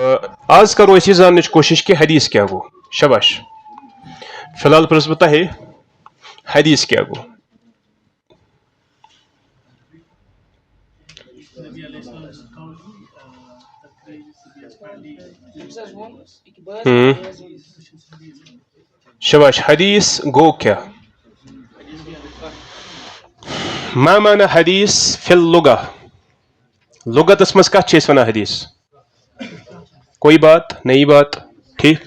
आज करो इसी जानने की कोशिश कि हदीस क्या गो। शबाश। फिलहाल प्रश्न बता है हदीस क्या गो। शबाश। हदीस गो क्या? मा माना हदीस फिल लुगा। लुगतस मज कत वना हदीस? कोई बात नई बात ठीक।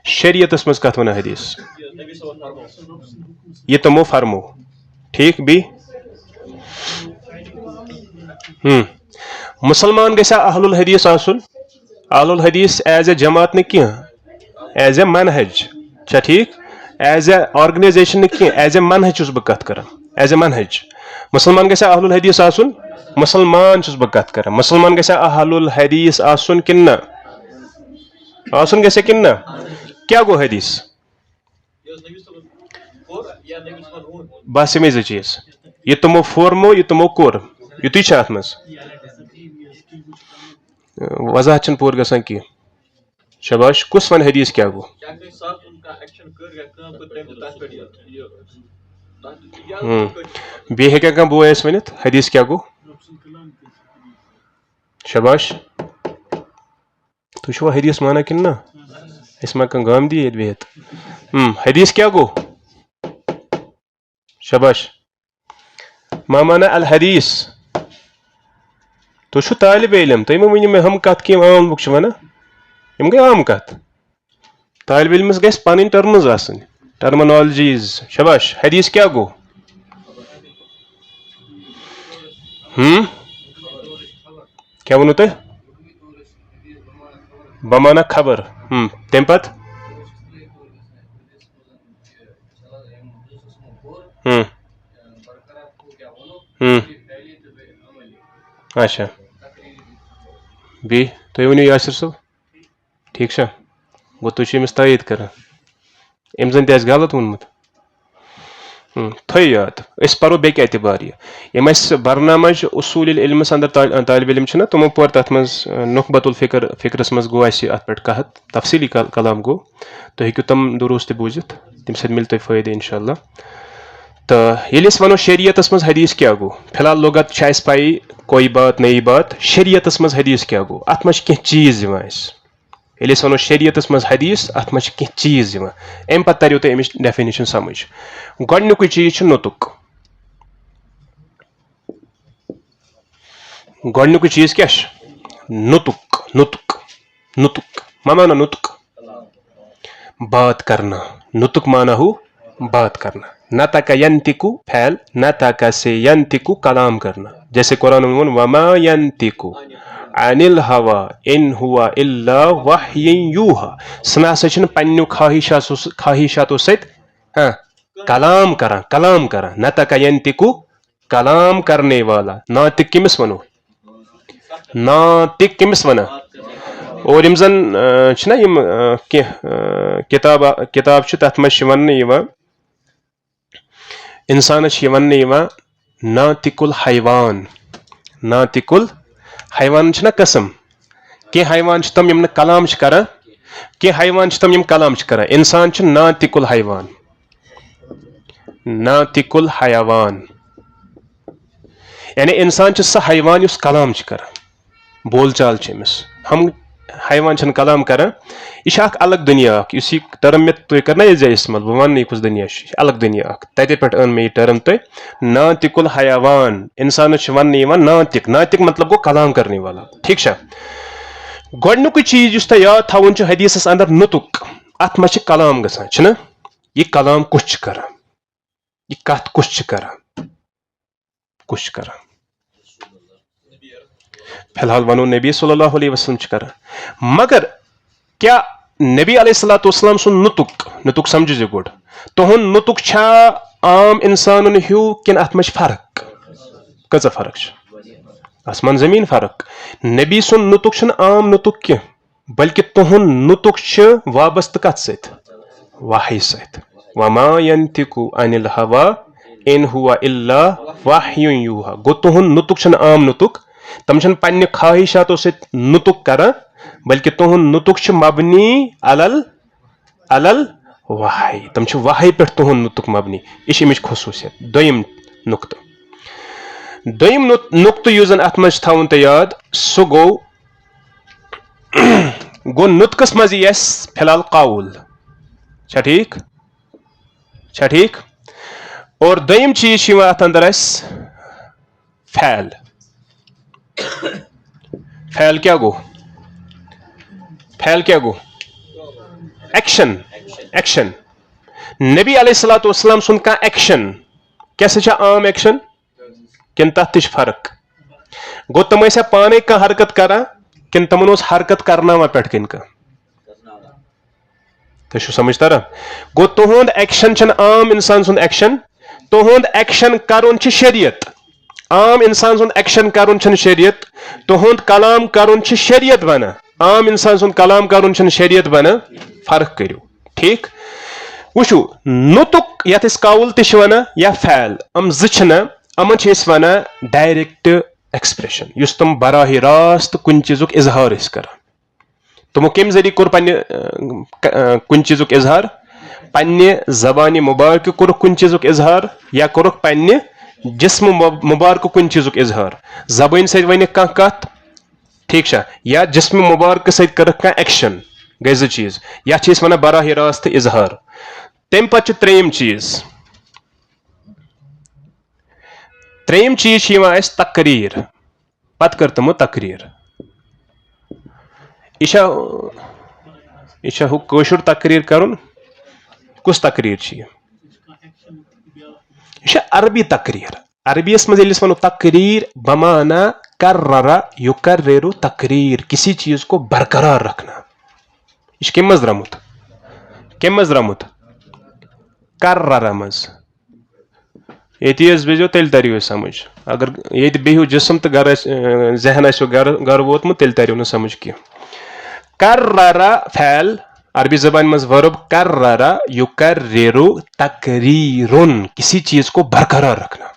शरीयतस मज कत वना हदीस? ये तमो फरमो ठीक बी। मुसलमान गसा अहलुल हदीस आसुन। अहलुल हदीस एज ए जमात न कह एज ए मनहज छा ठीक। एज ए ऑर्गेनाइजेशन न कह एज ए मनहज चुस बह कत कर एज ए मनहज। मुसलमान गसा अहलुल हदीस आसुन। मुसलमान चुस बह कत कर मुसलमान गसा अहलुल हदीस आसुन किन ना आसुन गसा किन ना। क्या गो हदीस? बस यमे जो चीज ये तमो फोरमो ये तमो कोर युत अत मज वजाहत पूर गसान की। शबाश। कुस वन हदीस क्या गो? बे हे कह बोस वन हदीस क्या गो? शबाश। तुम हदीस माना कि ना इस मा गाम दी बिहत। हदीस क्या गो? शबाश। मा माना अल हदीस। तुम तालिब इलम तुम वन मे हम कत कि आम लुक वन यम गई आम कत। तालिब इलमस गस पन टर्मज आसन टर्मिनोलॉजीज। शबाश। हदीस क्या गो? क्या वनो तुम? बमाना खबर। तम पत अच्छा बी तुम वन यासिर सब ठीक छा गो तुम तयद कर अम जन त गलत वोनमुत थो याद अस परो बेक एतबार यम बरनामज उसूल इल्मस अंदर तालिब इलम तमो पोर तथ मज नुखबतुल फिक्रस मज गो अत पे कहत तफसीली कलाम गो तो हेकु तम दुरुस्त बूजित तम सत मिल तुम फायदे इंशाअल्लाह। तो ये वनो शरीयतस मज हदीस क्या गो। फिलहाल लुगत पाई कोई बात नई बात। शरीयतस मज हदीस क्या गो? अत मज कह चीज ये वनो शरीयतस मज हदीस अत मज कह चीज अम पे तरो तुम अमिच डेफिनेशन समझ। गोडनुक चीज नुतुक। गोडनुक चीज क्या? नुतुक नुतुक नुतुक। मा माना नुतुक? बात करना। नुतुक माना हु बात करना। नतक यंतिकु फैल नतक से यंतिकु कलाम करना। जैसे कुरान में वमा यंतिकु अनिल हवा इन हुआ इल्ला वह्युन यूहा। सना सचन पन्नु ख्वाहिशातों सहित कलाम करा नतक यंतिकु कलाम करने वाला। नातिक किमिस वनो? नातिक किमिस वना? और यम जन किताब तथ मज वन इंसान वन नातिकुल हैवान। नातिकुल हैवान ना कस्म कि हैवान तम यम कलाम कर कि हैवान तम यम कलाम कर। इंसान नातिकुल हैवान नातिकुल हैवान यानी इंसान सह हैवान युस कलाम कर बोल चाल अमिस। हम हैवान कलाम कर यह अलग दुनिया इस टर्म मे तुम करना ये इस्तेमाल बह वन कुछ दुनिया अलग दुनिया तते पे अन मे टर्म तुम नातिकुल हैवान। इंसान वन नातिक। नातिक मतलब गो कलाम करने वाला ठीक है। गोडनुक चीज इस याद थवन हदीस अंदर नुतुक अत मज कलाम गसान ये कलाम कुछ कर ये कत कुछ कर कुछ कर। फिलहाल वनो नबी सल्लल्लाहु अलैहि वसल्लम कर मगर क्या नबी अलैहिस्सलातु वस्सलाम सुन नुतुक समझ गोड तुहन नुतुक छा आम इंसान हूँ कि अत मज फर्क कज फर्क आसमान जमीन फर्क। नबी सुन नुतुक आम नुतुक कह बल्कि तुहन नुतुक वाबस्त कत सत वही सत। वमा यंतिकु अनिल हवा इन हुआ इल्ला वह्युन यूहा। गो तुहन नुतुक आम नुतुक तम पन्ने ख्वाहिशातों सत नुतुक कर बल्कि तुहंद नुतुक मबनी अलल अलल वाही, तम वाही पे तुहंद नुतुक मबनी। यह अमिच खसूसियत। दोयम नुक्त दोयम नुक्त युस जन अत मज थवन तो याद, सह गो नुतकस मज फिलहाल काउल, ठीक ठीक। और दोयम चीज अत अंदर फैल। फैल क्या गो? फैल क्या गो? एक्शन। एक्शन। नबी अलैहिस्सलातु वस्सलाम सुन का एक्शन क्या आम एक्शन किन तथ फर्क गो? तम पाने कह हरकत करा किन तमन हरकत करना पे किन का? तो समझ तरह गो तुहद एक्शन आम इंसान सुन एक्शन, तुहद एक्शन करुन शरीयत। आम इंसान सुन एक्शन करुन शरीयत, तुहद कलाम करुन शरीयत बना। आम इंसान सुन कलाम करुन शरीयत बना। फर्क करो, ठीक। वुचु नुतुक यथ काउल तना या फैल, अम जन अमन वन डायरेक्ट एक्सप्रेशन युस तुम बराह रास्त कुन चीजुक इजहार कर। तुमो कम जरिए कोर कुन चीजुक इजहार? पन्ने जबानी मुबारक कोर कुन चीजुक इजहार, या कोर पन्ने जिस्म मुबारक कुन चीजुक इजहार। जबान सत वन कत, ठीक छा, या जिस्म मुबारक सत कर एक्शन, गई जो चीज या वन बराह रास्त इजहार। तम पे त्रेयम चीज, त्रेयम चीज तकरीर। पत कर तमो तकरीर। यह कशुर तकरीर करुन, कुस तकरीर यह अरबी तकरीर। अरबीस मज वो तकरीर बमाना कर्ररा युकर्रिरु तकरीर, किसी चीज को बरकरार रखना। यह कम मज द्रमुत? कम मज द्रमुत? कर्ररा मज। ये बेजो तेल तरियो समझ। अगर ये बिहू जिसम तो गर जहन गर वोतमुत तेल तरियो न समझ कह। कर्ररा फैल अरबी जबान मज वर्ब कर्ररा युकर्रिरु तकरीरुन, किसी चीज को बरकरार रखना।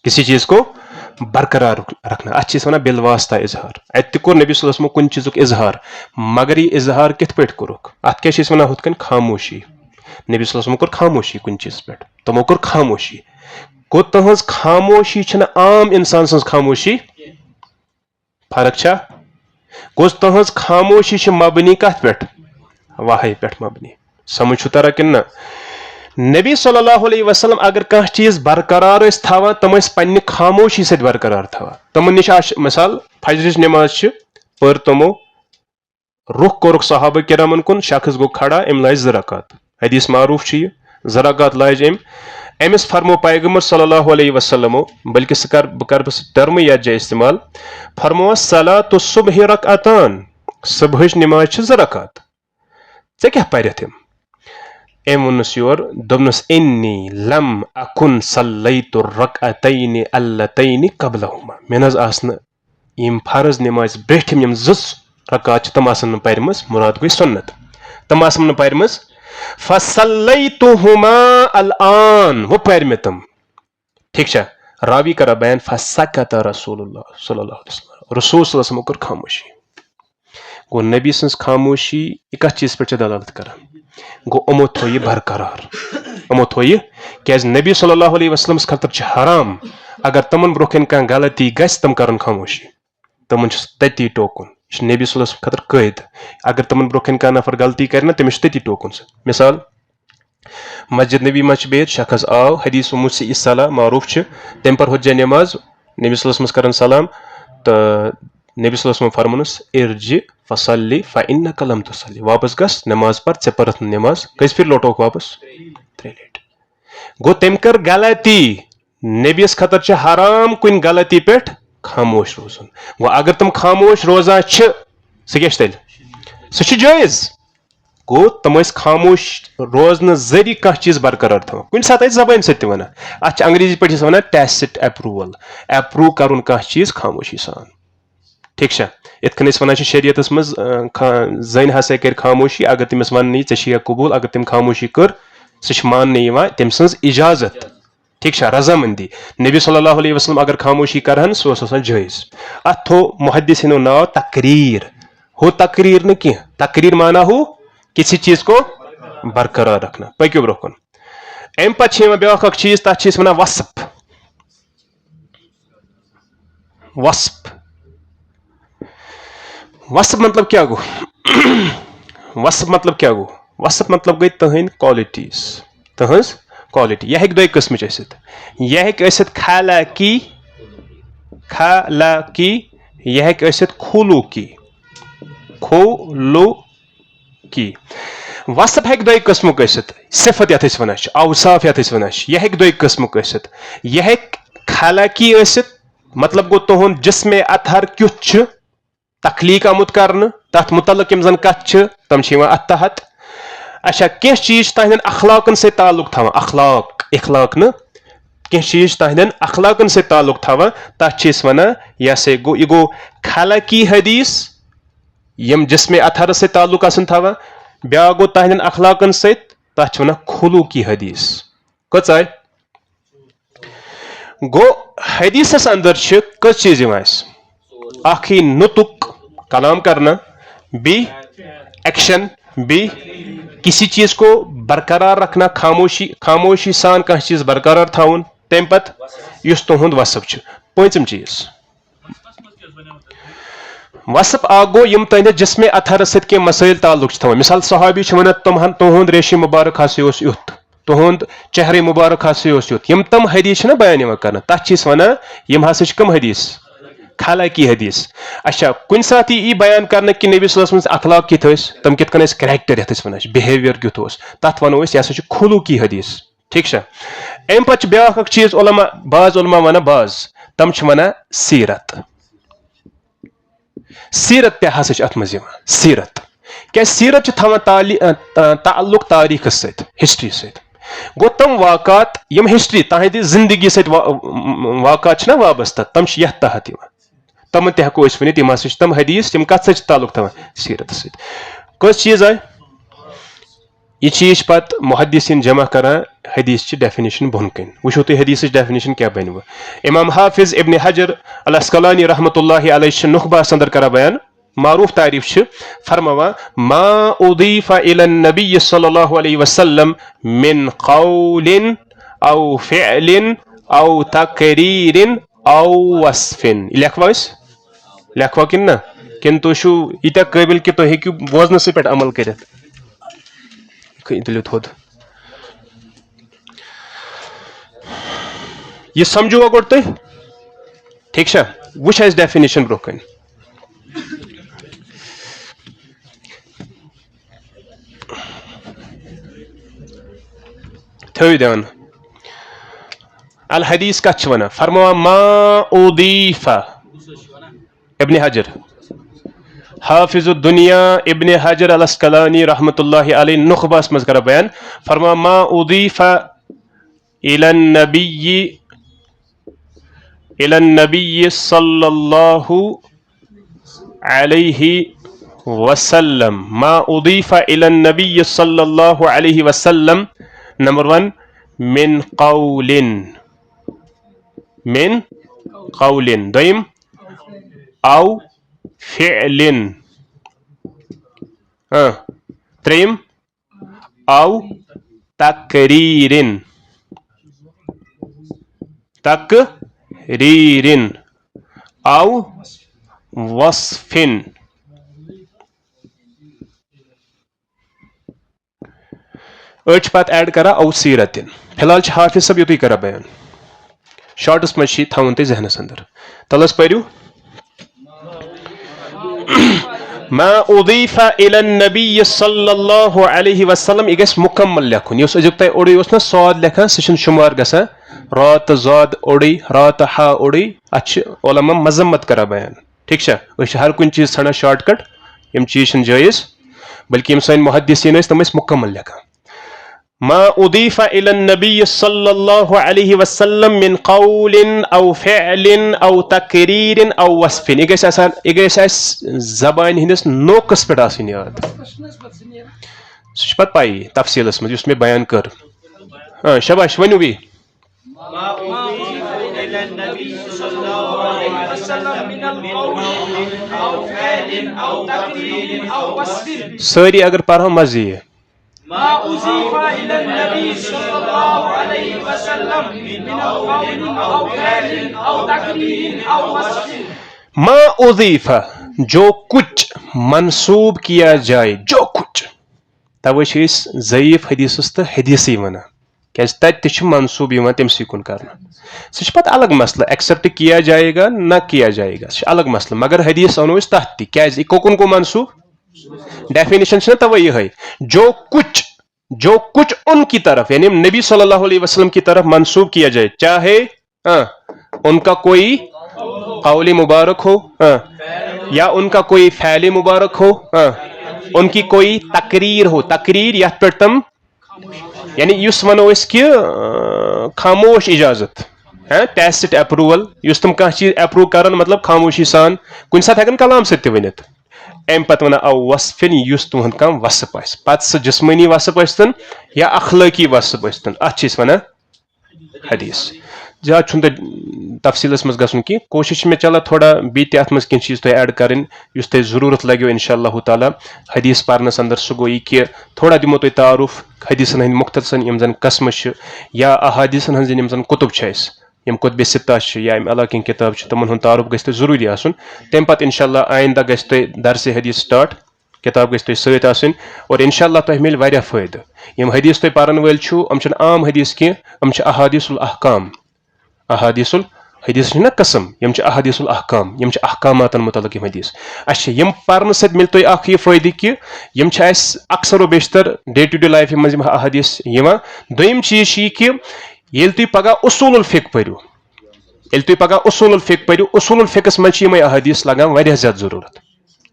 किसी चीज को बरकरार रखना। अच्छी वन बिलवास्ता इजहार। अत कोर नबी सल्लल्लाहु अलैहि वसल्लम कुन चीजुक इजहार, मगर यह इजहार कित पे कोरुक? अत क्या वन हुत कन खामोशी। नबी सल्लल्लाहु अलैहि वसल्लम कोर खामोशी कुन चीज पे, तमो कोर खामोशी। गो तहज खामोशी आम इंसान सज खामोशी। फर्क छा? गो तहज खामोशी मबनी कत पे? वाही पे मबनी। समझ तरह कि ना? नबी सल्लल्लाहु अलैहि वसल्लम अगर कह चीज बरकरार थवान, तम पन्ने खामोशी सत बरकरार थवान। तमन निश मिसाल फजर नमाज पर तमो रुख कोरुक सहाबा किरामन कुन, शख्स गो खड़ा, अम लाज ज़रकात। हदीस मारूफ ज़रकात लाज अमिस फरमो पैगम्बर सल्लल्लाहु अलैहि वसल्लम, बल्कि कर टर्म या जय इस्तेमाल, फरमो सलातु सुबह रकअतान, सुबह नमाज ज़रकात। ऐ क्या परथ अम वोनस योर दोपनस इन्नी लम अकुन सल्लैतु रकअतैनि अल्लतैनि क़ब्लहुमा, मे नज आसन यम फर्ज नमाज ब्रेठम यम ज़ रकात तम आसन न परमस, मुराद गई सुन्नत, तम आसन न परमस। फसल्लैतुहुमा अलआन, वो पर में तम, ठीक छा। रावी करा बयान फसकत रसूलुल्लाह सल्लल्लाहु अलैहि वसल्लम, रसूल सल्लल्लाहु अलैहि वसल्लम कर खामोशी। गो नबी सन्स खामोशी एक चीज पे दलालत कर, गो अमो थो यह बरकरार, अमो थो यह क्या नबी सल्लल्लाहु अलैहि वसल्लम खतर हराम अगर तमन ब्रोखन कह गलती गस तम कर खामोशी, तमन तती टोकुन। यह नबी सल्लल्लाहु अलैहि वसल्लम खतर कैद, अगर तमन ब्रोखन कह नफर गलती कर तमिस तती टोकुन। मिसाल मस्जिद नबी मच बेत शख्स आव, हदीस मुझसे इस सलाह मारूफ तम पर हुज्जा नमाज, नबी सल्लल्लाहु अलैहि वसल्लम कर सलाम, तो नबी सल्लल्लाहु अलैहि वसल्लम फरमानुस इर्जि फसल्ली फइन्नका लम तुसल्ली, वापस गस नमाज पर चे परत नमाज। कस फिर लौटोक वापस? 3 लट। गो तम कर गलती, नबीस खतर हराम कुन गलती पे खामोश रोजन। वो अगर तुम खामोश रोजान सह क्या तेल सह जायज। गो तम खामोश रोजन जरिए कह चीज बरकरार थवान। कुन सात जबान सत वन, अत अंग्रेजी पे वन टैसिट अप्रूवल, अप्रूव कर कह चीज खामोशी सान, ठीक छा। इत कन वन शरीयत मज जन हसा कर खामोशी, अगर तमिस वन ऐ कबूल, अगर तम खामोशी कर सह मान तम सज इजाजत, ठीक छा, रजामंदी। नबी सल्लल्लाहु अलैहि वसल्लम अगर खामोशी करहन सह जायज। अत थो मुहद्दिसिनो नाव तकरीर, हो तकरीर न कह तकरीर माना हो किसी चीज को बरकरार रखना पक्यो ब्रोह अम पे ब्या चीज तथ वन वसफ वसफ वसफ मतलब क्या गो वसफ मतलब क्या गो वसफ मतलब गई तहन क्वालिटीज तहज क्वालिटी यह दो किस्म यह खालाकी खालाकी यह खुलूकी खुलूकी वसफ हेक दो किस्म सिफत यथ वन अवसाफ यथ वन यह दो किस्म यह खालाकी मतलब गो तुहद जिस्म अतहर क्युथ तखलीक आमुत कर तथ मुतलक यम जन कथ तम अत तहत अच्छा कह चीज तहदन अखलाकन से ताल्लुक थवान अखलाक इखलाक न कह चीज तहदन अखलाकन से ताल्लुक थवान तथ वन यह से गो यह गो खालाकी हदीस यम जिस्म अतहर से ताल्लुक थवान ब्या गो तहदन अखलाकन से तथ वन खुलूकी हदीस कच आय गो हदीसस अंदर कस चीज अखी नुतुक कलाम करना बी एक्शन बी किसी चीज को बरकरार रखना खामोशी सान कह चीज बरकरार थाउन तम पत युस तुहद वसफ पंचम चीज वसफ गो यम तहद जिस्म अतहर सत्य मसाइल ताल्लुक थवान मिसाल सहाबी वन तुहद रेश मुबारक हस युथ तुहद चेहरे मुबारक हस युथ यम तम हदीस बयान कर तथ वन यम हस कम हदीस खालाकी हदीस अच्छा कुन साथ यी बयान करना कि नबी सल्लल्लाहु अलैहि वसल्लम अखलाक कित तम कित करैक्टर यथ वन बिहेवियर कित तथ वनो यह खुलूकी हदीस ठीक अम पे ब्या चीज उलमा बाज उलमा वन बाज तम वन सीरत सीरत ते हस अत मज सीरत क्या सीरत थवान ताल्लुक तारीख हिस्ट्री सत गो तम वाक़ात यम हिस्ट्री तहद जिंदगी सत वाक़ात वाबस्त तम यथ तहत तम तको वन तम तम हदीस तम कत ताल्लुक थवान सीरत सत कस चीज आय यह चीज पत मुहद्दिसीन जमा करान हदीस डेफिनेशन बोन कन वो तुम हदीस डेफिनेशन क्या बन इमाम हाफिज इब्न हजर अल अस्कलानी रहमतुल्लाहि अलैहि नुखबा अंदर करा बयान मारूफ तारीफ फरमावा मा उदीफा इलन नबी सल्लल्लाहु अलैहि वसल्लम मिन कौलिन औ फिअलिन औ तकरीरिन औ वस्फिन लेखवा किन तुम इत काबिल कि तुम हेकु बोजनस पे अमल कर थोद यह समझो गो तुम ठीक वो डेफिनेशन ब्रोह कन थो ध्यान अल हदीस कत वन फरमा मा उदीफा इब्न हजर हाफिज दुनिया इब्न हजर अल अस्कलानी रहमतुल्लाहि अलैहि नुखबास मज कर बयान फरमा मा उदीफा इलन नबी सल्लल्लाहु अलैहि वसल्लम मा उदीफा इलन नबी सल्लल्लाहु अलैहि वसल्लम नंबर 1 मिन कौलिन दोयम औ फिअलिन त्रेम औ तकरीरिन औ वस्फिन अच पत ऐड करा औ सीरतिन फिलहाल हाफिज सब युत करा बयान शॉर्टस मज थवन तुम जहनस अंदर तलस परू मा उदीफा इलन नबी सल्लल्लाहु अलैहि वसल्लम यह मुकम्मल लेखुन अजुक तुम ओड़ी ना सौद लेखान सह शुमार गसा रात ज़ाद ओड़ी रात हा ओड़ी अच्छ उलमा मजम्मत करा बयान ठीक हर कुछ चीज ठाना शॉर्टकट यम चीज जायज बल्कि यम सन मुहद्दिसीन तम मुकम्मल लेखान मा उदीफा इलन नबी सल्लल्लाहु अलैहि वसल्लम मिन कौलिन औ फिअलिन औ तकरीरिन औ वस्फिन यह जबान हंदिस नोकस पे आसन याद सह पत पाई तफसीलस मज मे बयान कर शाबाश वनु भी सारी अगर पढ़ो मजे ये मा उज़ीफ़ा जो कुछ मंसूब किया जाए, जो कुछ तवे ज़ईफ़ हदीस तो हदीस वना क्या मंसूब तमसी कुन कर सह अलग मसला एक्सेप्ट किया जाएगा ना किया जाएगा अलग मसला मगर हदीस अनो तथ क्या कोकुन को मंसूब डेफिनेशन तवे ये जो कुछ उनकी तरफ यानी नबी सल्लल्लाहु अलैहि वसल्लम की तरफ मंसूब किया जाए, चाहे उनका कोई कौली मुबारक हो या उनका कोई फ़ैल मुबारक हो, उनकी कोई तकरीर हो, तकरीर या पे तम यानी युस वनो कि खामोश इजाजत टैसिट अप्रूवल युस तुम कह चीज अप्रूव कर मतलब खामोशी सान कुन साथ हेकन कलाम सत्य वनित अम पत वन औ वसफिन युस तुहद कम वसफ पत सह जिस्मानी वसफ आस्तन या अखलाकी वसफ आस्तन अत वन हदीस ज्यादा छुन तफसीलस मज गसन की कोशिश में चला थोड़ा बीत अत मज कह चीज ऐड करें युस तुम जरूरत लगे इंशाअल्लाह ताला हदीस पारनस अंदर सह गो कि थोड़ा दिमो तुम तारुफ हदीसन हंद मुख्तलिसन यम जन कस्म या अहादीसन हंज यम जन कुतुब यम कुतुब सित्ता या अम अला कह किताब तमन हंद तारुफ गस जरूरी आसन तम पत इंशाअल्लाह आइंदा गस दरस हदीस स्टार्ट किताब गस सत आसन और इंशाअल्लाह तुम मिल वारिया फायदे यम हदीस तुम पारन वल यम आम हदीस कह यम अहादीसुल अहकाम अहादीसुल हदीस ना कसम यम अहादीसुल अहकाम यम अहकामातन मुतल्लिक यम हदीस अच्छा यम पारन सत मिल तुम अख फायदे कि यम अक्सर व बेशतर डे टू डे लाइफ मज अहादीस दोयम चीज कि ये तुम पगह उसूलुल फिक परो ये तुम पगह उसूलुल फिक परो उसूलुल फिकस मज यम अहादीस लगान वारिया ज्यादा जरूरत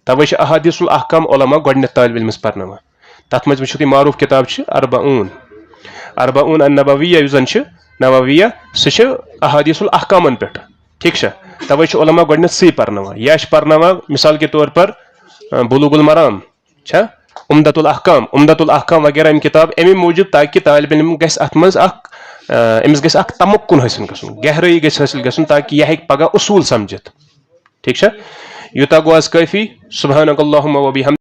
तवे अहादीसुल अहकाम उलमा गोडनेथ तालिब इल्मस परनावा तथ मज वुचो तुम मारूफ किताब अरबाऊन अन-नबविय्या युस जन नवविया सह अहादीसुल अहकामन पे ठीक है तवे उलमा गोडनेथ सही परनावा या परनावा मिसाल के तौर पर बुलुगुल मराम उम्दतुल अहकाम वगैरह इन किताब अमे मूजूब ताकि तालिब इल्म गस अत मज अमिस गस तमक्कुन हासिल गसन गहराई गस हासिल गसन ताकि यह पगह उसूल समझित ठीक है यूता गो आज काफी सुब्हानकल्लाहुम्मा व बिहम्दिक।